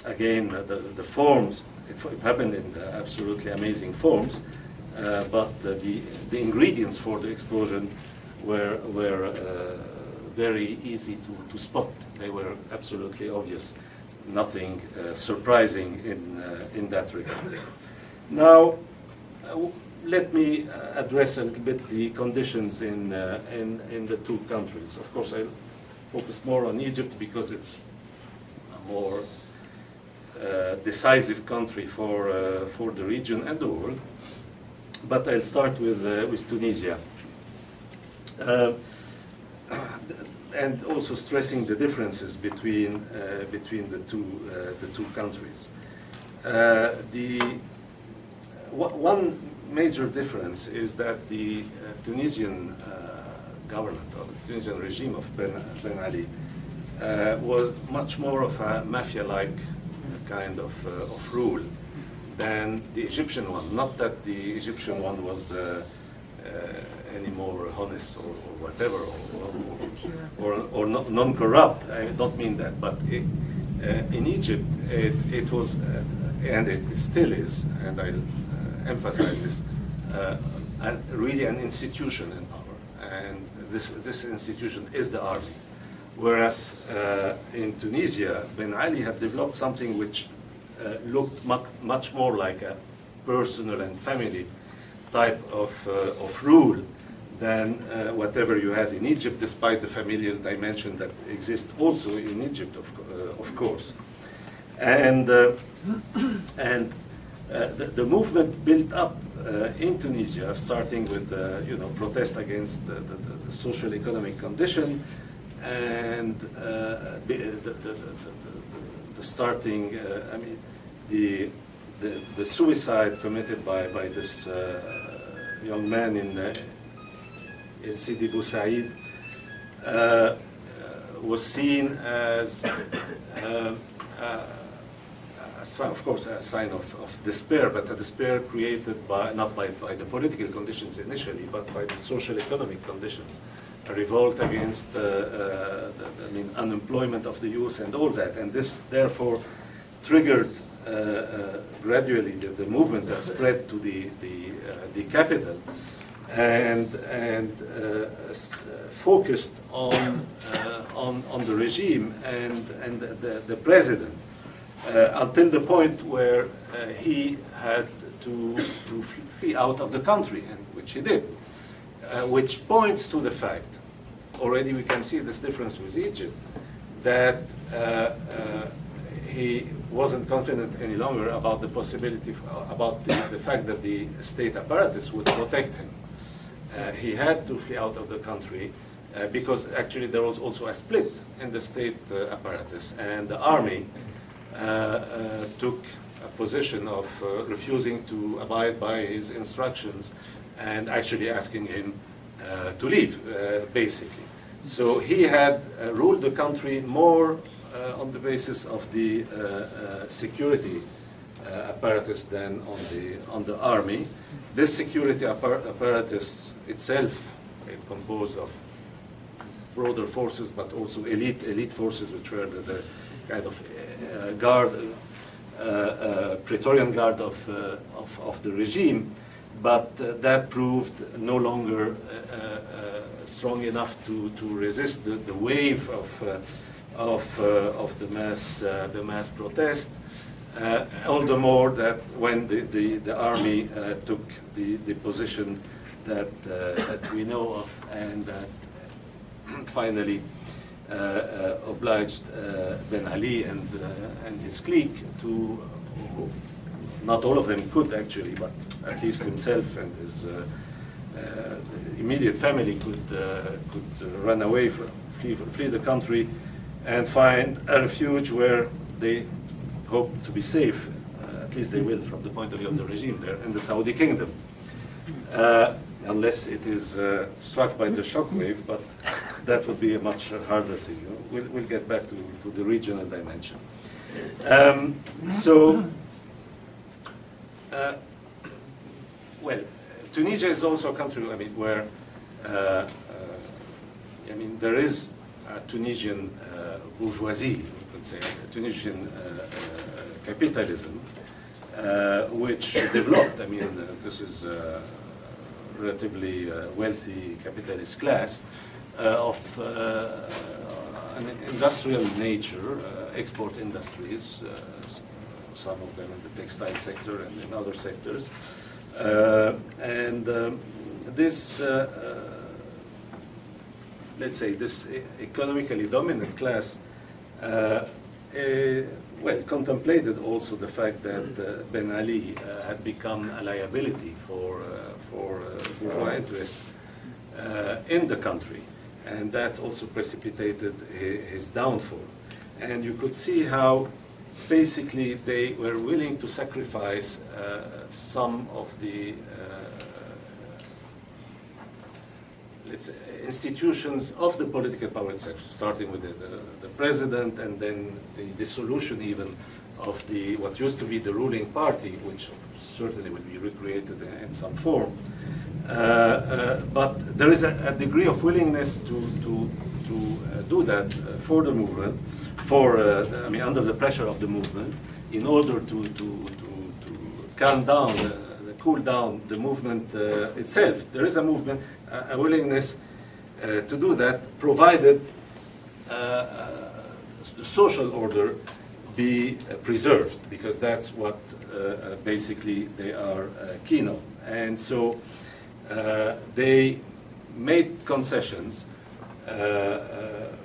again, the forms, it happened in absolutely amazing forms, but the ingredients for the explosion were very easy to spot. They were absolutely obvious, nothing surprising in that regard. Now, let me address a little bit the conditions in the two countries. Of course, I'll focus more on Egypt because it's a more decisive country for the region and the world. But I'll start with Tunisia. And also stressing the differences between the two countries. One major difference is that the Tunisian government, or the Tunisian regime of Ben Ali, was much more of a mafia-like kind of rule than the Egyptian one. Not that the Egyptian one was any more honest or whatever, or non-corrupt. I don't mean that, but in Egypt it was, and it still is, and I'll emphasize this, really an institution in power, and this institution is the army. Whereas in Tunisia, Ben Ali had developed something which looked much more like a personal and family type of rule than whatever you had in Egypt, despite the familial dimension that exists also in Egypt, of course. And the movement built up in Tunisia, starting with protest against the social economic condition, and the starting, the suicide committed by this young man in Sidi Bou Said was seen as, of course, a sign of despair, but a despair created not by the political conditions initially, but by the social economic conditions. A revolt against unemployment of the youth and all that, and this therefore triggered gradually the movement that spread to the capital, and focused on the regime and the president, until the point where he had to flee out of the country, and which he did, which points to the fact, already we can see this difference with Egypt, that he wasn't confident any longer about the possibility, about the fact that the state apparatus would protect him. He had to flee out of the country because actually there was also a split in the state apparatus, and the army took a position of refusing to abide by his instructions and actually asking him to leave, basically. So he had ruled the country more on the basis of the security apparatus than on the army. This security apparatus itself, it's composed of broader forces, but also elite forces, which were the kind of guard, Praetorian guard of the regime. But that proved no longer strong enough to resist the wave of the mass protest. All the more that when the army took the position that we know of, and that finally obliged Ben Ali and his clique to, not all of them could actually, but at least himself and his immediate family could run away, flee the country, and find a refuge where they hope to be safe. At least they will, from the point of view of the regime there, in the Saudi kingdom, unless it is struck by the shockwave. But that would be a much harder thing. We'll get back to the regional dimension. Well, Tunisia is also a country, where there is a Tunisian bourgeoisie, we would say, Tunisian capitalism, which developed. I mean, this is a relatively wealthy capitalist class of an industrial nature, export industries, some of them in the textile sector and in other sectors. This, let's say, this economically dominant class, well, contemplated also the fact that Ben Ali had become a liability for bourgeois interest in the country, and that also precipitated his downfall. And you could see how basically they were willing to sacrifice some of the let's say, institutions of the political power itself, starting with the president, and then the dissolution even of the what used to be the ruling party, which certainly will be recreated in some form. But there is a degree of willingness to do that for the movement, I mean, under the pressure of the movement, in order to calm down, cool down the movement itself. There is a movement, a willingness to do that, provided the social order be preserved, because that's what basically they are keen on. And so they made concessions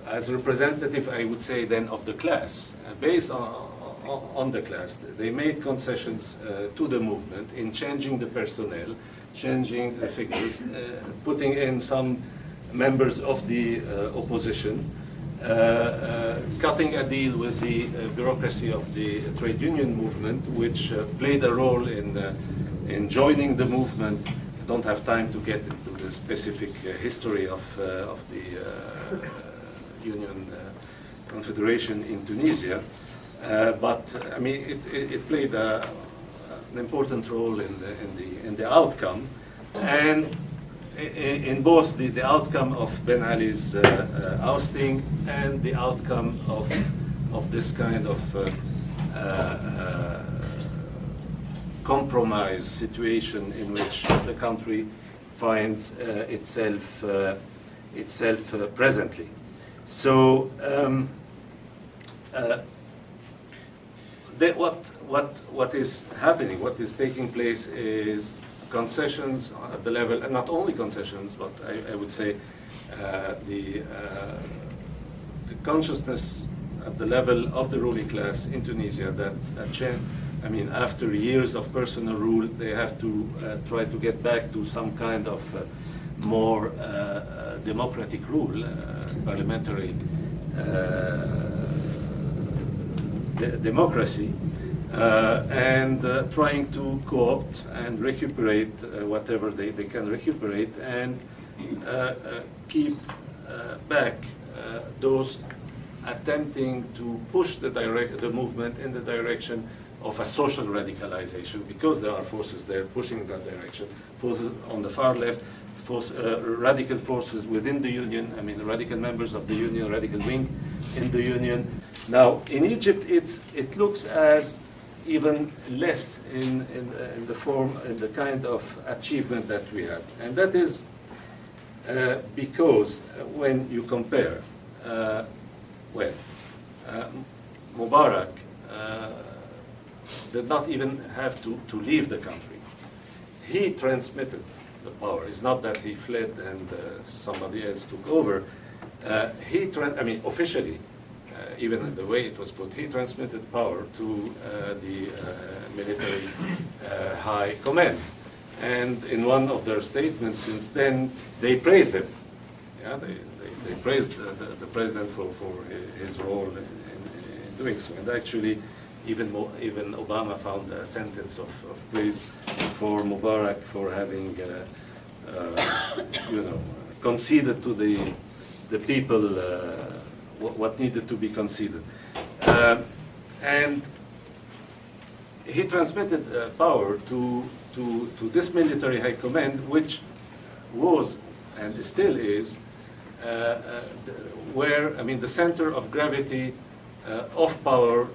as representative, I would say, then of the class, based on the class. They made concessions to the movement in changing the personnel, changing the figures, putting in some members of the opposition, cutting a deal with the bureaucracy of the trade union movement, which played a role in joining the movement. I don't have time to get into the specific history of the union confederation in Tunisia, but I mean it played an important role in the outcome, and in both the outcome of Ben Ali's ousting and the outcome of this kind of compromise situation in which the country finds itself presently. So what is happening, what is taking place is concessions at the level, and not only concessions, but I would say the consciousness at the level of the ruling class in Tunisia that I mean, after years of personal rule, they have to try to get back to some kind of more democratic rule, parliamentary democracy, and trying to co-opt and recuperate whatever they can recuperate, and keep back those attempting to push the movement in the direction of a social radicalization, because there are forces there pushing that direction, forces on the far left, radical forces within the union, I mean radical members of the union, radical wing in the union. Now in Egypt it looks as even less in the form, in the kind of achievement that we had, and that is because when you compare, Mubarak did not even have to leave the country. He transmitted the power. It's not that he fled and somebody else took over. I mean, officially, even in the way it was put, he transmitted power to the military high command. And in one of their statements since then, they praised him. Yeah, they praised the president for his role in doing so. And actually, even Obama found a sentence of praise for Mubarak for having, conceded to the people what needed to be conceded. And he transmitted power to this military high command, which was and still is where, I mean, the center of gravity of power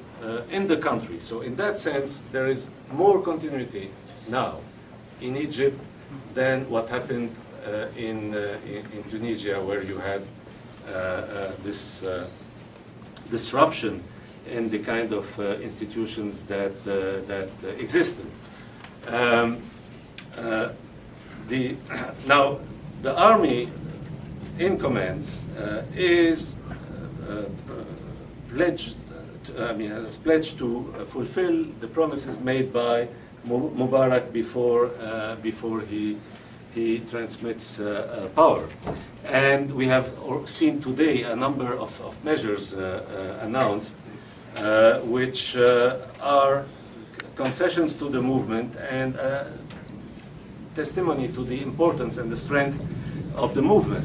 in the country. So in that sense, there is more continuity now in Egypt than what happened in Tunisia, where you had this disruption in the kind of institutions that existed. Now, the army in command is has pledged to fulfill the promises made by Mubarak before he transmits power. And we have seen today a number of measures announced, which are concessions to the movement and testimony to the importance and the strength of the movement.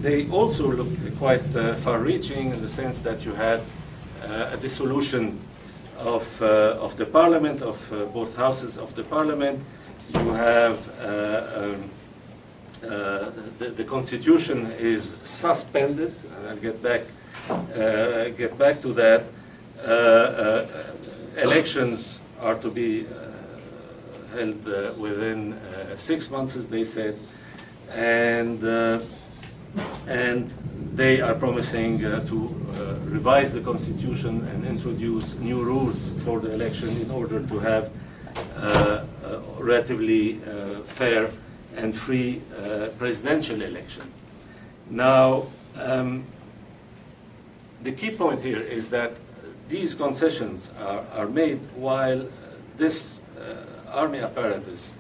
They also look quite far-reaching in the sense that you had a dissolution of the parliament, of both houses of the parliament. You have the constitution is suspended, and I'll get back to that. Elections are to be held within 6 months, as they said, and they are promising to revise the constitution and introduce new rules for the election in order to have a relatively fair and free presidential election. Now, the key point here is that these concessions are made while this army apparatus,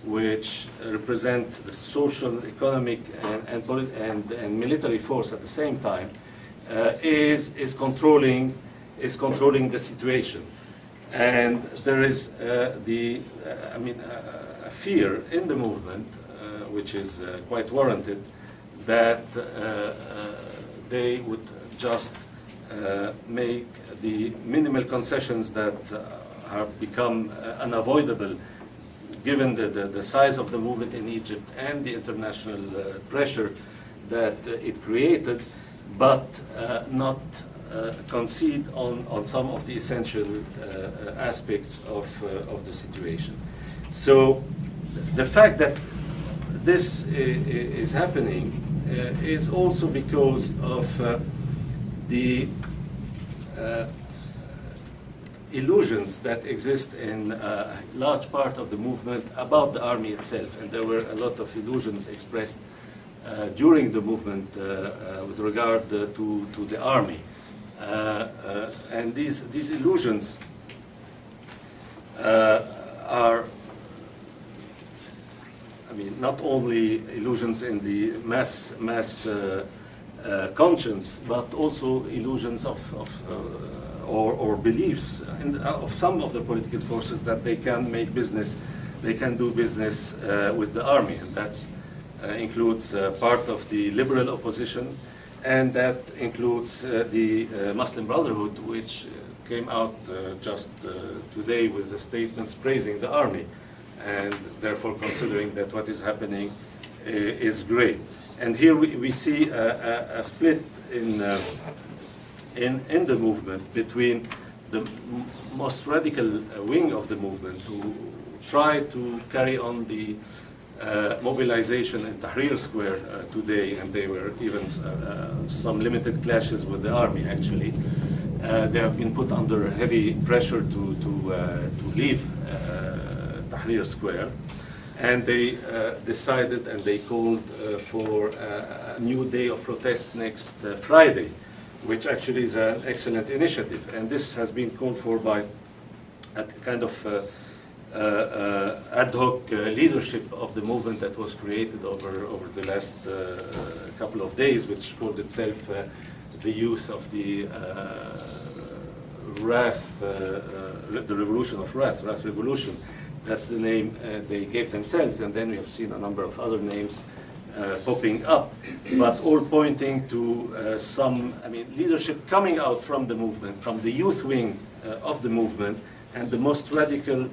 which represent the social, economic, and military force at the same time, is controlling the situation, and there is a fear in the movement, which is quite warranted, that they would just make the minimal concessions that have become unavoidable given the size of the movement in Egypt and the international pressure that it created, but not concede on some of the essential aspects of the situation. So the fact that this is happening is also because of the illusions that exist in a large part of the movement about the army itself. And there were a lot of illusions expressed during the movement with regard to the army. And these illusions are, not only illusions in the mass conscience, but also illusions or beliefs of some of the political forces that they can do business with the army, and that includes part of the liberal opposition, and that includes the Muslim Brotherhood, which came out just today with statements praising the army, and therefore considering that what is happening is great. And here we see a split in the movement between the most radical wing of the movement, who try to carry on the mobilization in Tahrir Square today, and there were even some limited clashes with the army, actually. They have been put under heavy pressure to leave Tahrir Square, and they decided and they called for a new day of protest next Friday, which actually is an excellent initiative. And this has been called for by a kind of ad hoc leadership of the movement that was created over the last couple of days, which called itself the Youth of the Wrath, the Revolution of Wrath Revolution. That's the name they gave themselves, and then we have seen a number of other names popping up, but all pointing to some leadership coming out from the movement, from the youth wing of the movement, and the most radical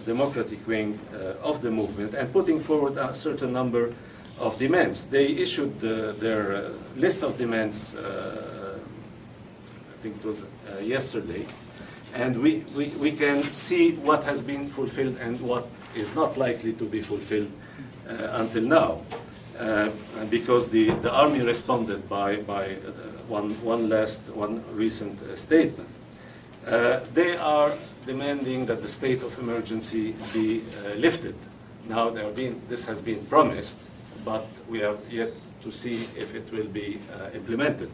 democratic wing of the movement, and putting forward a certain number of demands. They issued their list of demands, I think it was yesterday, and we can see what has been fulfilled and what is not likely to be fulfilled until now, because the army responded by one recent statement. They are demanding that the state of emergency be lifted. Now this has been promised, but we have yet to see if it will be implemented.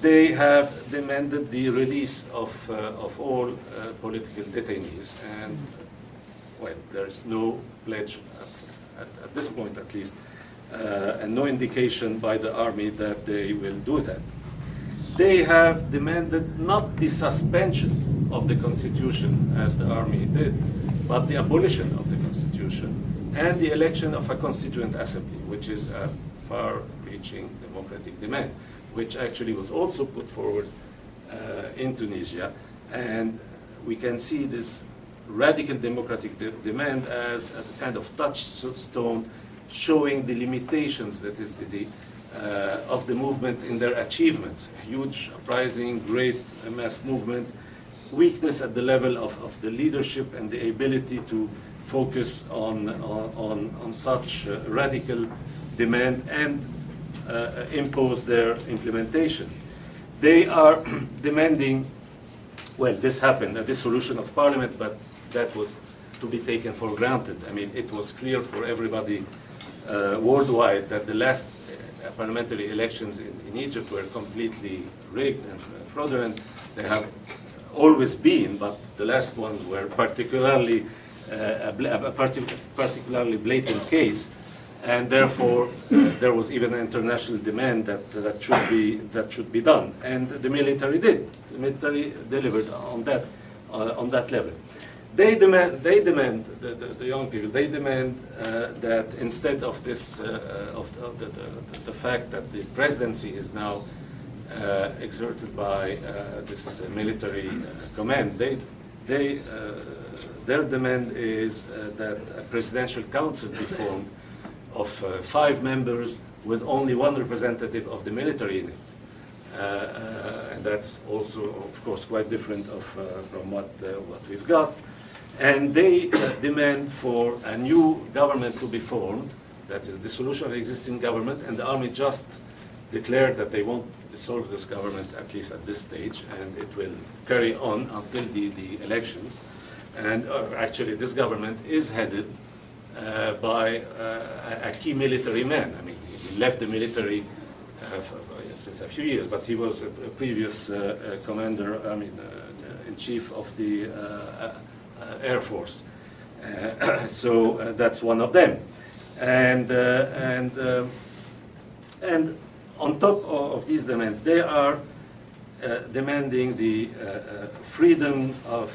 They have demanded the release of all political detainees, and well, there is no pledge at this point, at least, and no indication by the army that they will do that. They have demanded not the suspension of the constitution, as the army did, but the abolition of the constitution and the election of a constituent assembly, which is a far-reaching democratic demand, which actually was also put forward in Tunisia. And we can see this radical democratic demand as a kind of touchstone showing the limitations, that is of the movement in their achievements. Huge uprising, great mass movements, weakness at the level of the leadership and the ability to focus on such radical demand and impose their implementation. They are demanding, well, this happened, a dissolution of parliament, but that was to be taken for granted. I mean, it was clear for everybody worldwide that the last parliamentary elections in Egypt were completely rigged and fraudulent. They have always been, but the last ones were particularly a particularly blatant case, and therefore there was even an international demand that should be done, and the military did. The military delivered on that level. They demand the young people. They demand that instead of this the fact that the presidency is now exerted by this military command, their demand is that a presidential council be formed of 5 members with only 1 representative of the military in it. And that's also, of course, quite different from what we've got. And they demand for a new government to be formed, that is dissolution of the existing government, and the army just declared that they won't dissolve this government, at least at this stage, and it will carry on until the elections. And actually this government is headed by a key military man. I mean, he left the military since a few years, but he was a previous commander, in chief of the Air Force. So that's one of them. And on top of these demands, they are demanding the freedom of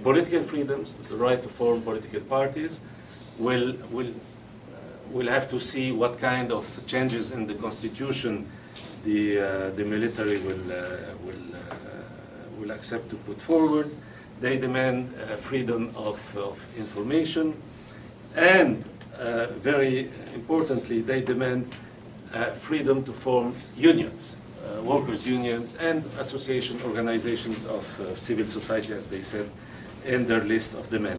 political freedoms, the right to form political parties. Will have to see what kind of changes in the constitution the military will accept to put forward. They demand freedom of information, and very importantly, they demand freedom to form unions, workers' unions and association organizations of civil society, as they said in their list of demands.